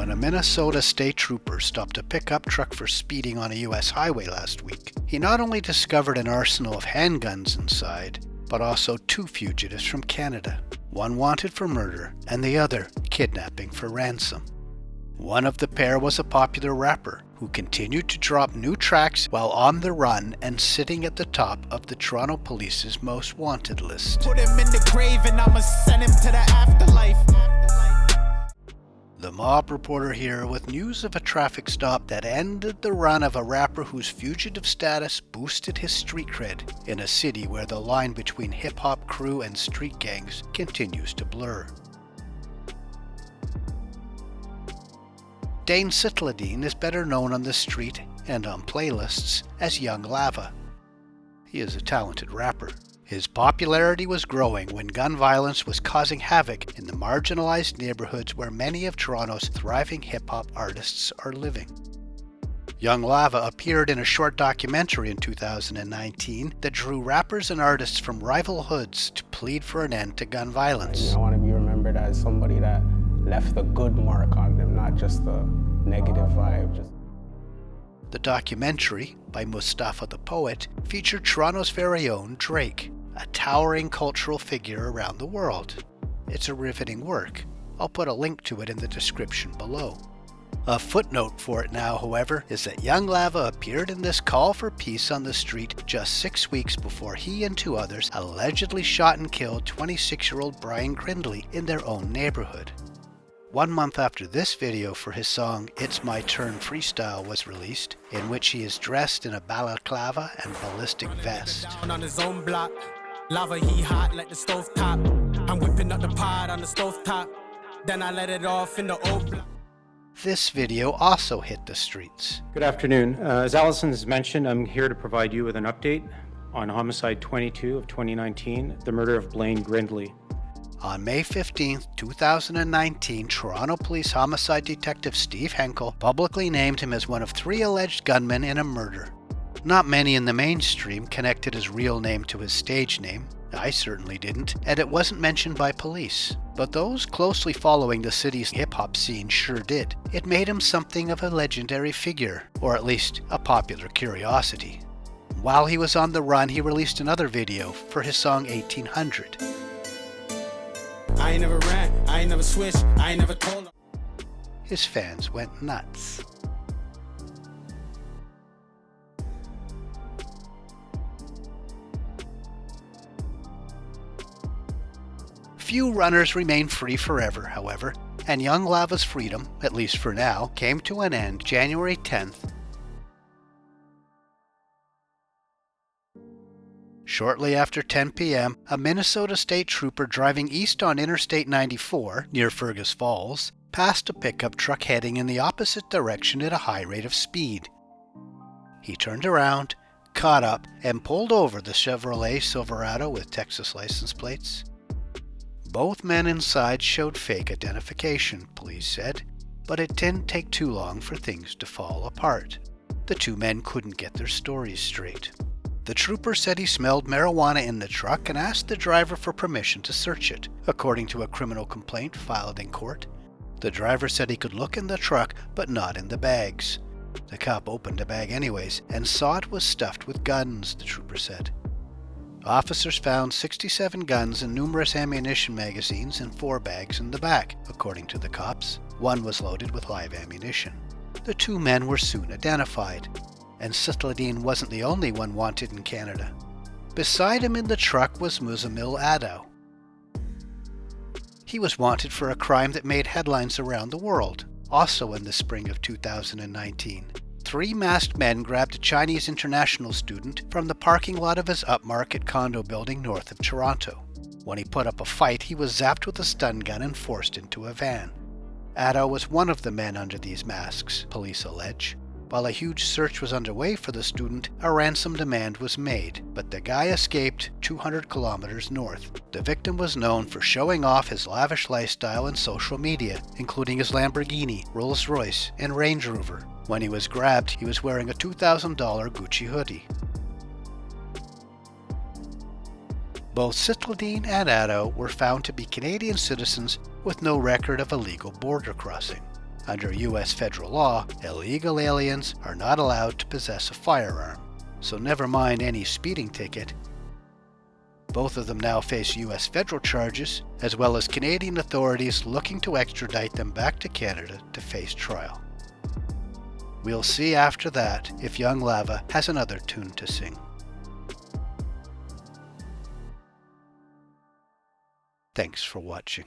when a Minnesota state trooper stopped a pickup truck for speeding on a U.S. highway last week, he not only discovered an arsenal of handguns inside, but also two fugitives from Canada, one wanted for murder and the other kidnapping for ransom. One of the pair was a popular rapper who continued to drop new tracks while on the run and sitting at the top of the Toronto Police's most wanted list. Put him in the grave and I'ma send him to the afterlife. The Mob Reporter here with news of a traffic stop that ended the run of a rapper whose fugitive status boosted his street cred in a city where the line between hip-hop crew and street gangs continues to blur. Dane Citladine is better known on the street and on playlists as Young Lava. He is a talented rapper. His popularity was growing when gun violence was causing havoc in the marginalized neighborhoods where many of Toronto's thriving hip-hop artists are living. Young Lava appeared in a short documentary in 2019 that drew rappers and artists from rival hoods to plead for an end to gun violence. I want to be remembered as somebody that left a good mark on them, not just a negative vibe. The documentary, by Mustafa the Poet, featured Toronto's very own Drake, a towering cultural figure around the world. It's a riveting work. I'll put a link to it in the description below. A footnote for it now, however, is that Young Lava appeared in this call for peace on the street just 6 weeks before he and two others allegedly shot and killed 26-year-old Brian Grindley in their own neighborhood. 1 month after this video for his song It's My Turn Freestyle was released, in which he is dressed in a balaclava and ballistic vest. On his own block, lava he hot like the stove top. I'm whipping up the pot on the stove top, then I let it off in the old block. This video also hit the streets. Good afternoon. As Allison has mentioned, I'm here to provide you with an update on Homicide 22 of 2019, the murder of Blaine Grindley. On May 15, 2019, Toronto Police Homicide Detective Steve Henkel publicly named him as one of 3 alleged gunmen in a murder. Not many in the mainstream connected his real name to his stage name. I certainly didn't, and it wasn't mentioned by police. But those closely following the city's hip-hop scene sure did. It made him something of a legendary figure, or at least a popular curiosity. While he was on the run, he released another video for his song 1800. I ain't never ran, I ain't never switched, I ain't never told. His fans went nuts. Few runners remain free forever, however, and Young Lava's freedom, at least for now, came to an end January 10th. Shortly after 10 p.m., a Minnesota state trooper driving east on Interstate 94, near Fergus Falls, passed a pickup truck heading in the opposite direction at a high rate of speed. He turned around, caught up, and pulled over the Chevrolet Silverado with Texas license plates. Both men inside showed fake identification, police said, but it didn't take too long for things to fall apart. The two men couldn't get their stories straight. The trooper said he smelled marijuana in the truck and asked the driver for permission to search it, according to a criminal complaint filed in court. The driver said he could look in the truck, but not in the bags. The cop opened the bag anyways and saw it was stuffed with guns, the trooper said. Officers found 67 guns and numerous ammunition magazines in 4 bags in the back, according to the cops. One was loaded with live ammunition. The two men were soon identified, and Citladine wasn't the only one wanted in Canada. Beside him in the truck was Muzamil Ado. He was wanted for a crime that made headlines around the world, also in the spring of 2019. 3 masked men grabbed a Chinese international student from the parking lot of his upmarket condo building north of Toronto. When he put up a fight, he was zapped with a stun gun and forced into a van. Ado was one of the men under these masks, police allege. While a huge search was underway for the student, a ransom demand was made, but the guy escaped 200 kilometers north. The victim was known for showing off his lavish lifestyle in social media, including his Lamborghini, Rolls-Royce, and Range Rover. When he was grabbed, he was wearing a $2,000 Gucci hoodie. Both Citladine and Ado were found to be Canadian citizens with no record of illegal border crossing. Under U.S. federal law, illegal aliens are not allowed to possess a firearm, so never mind any speeding ticket. Both of them now face U.S. federal charges, as well as Canadian authorities looking to extradite them back to Canada to face trial. We'll see after that if young Lava has another tune to sing. Thanks for watching.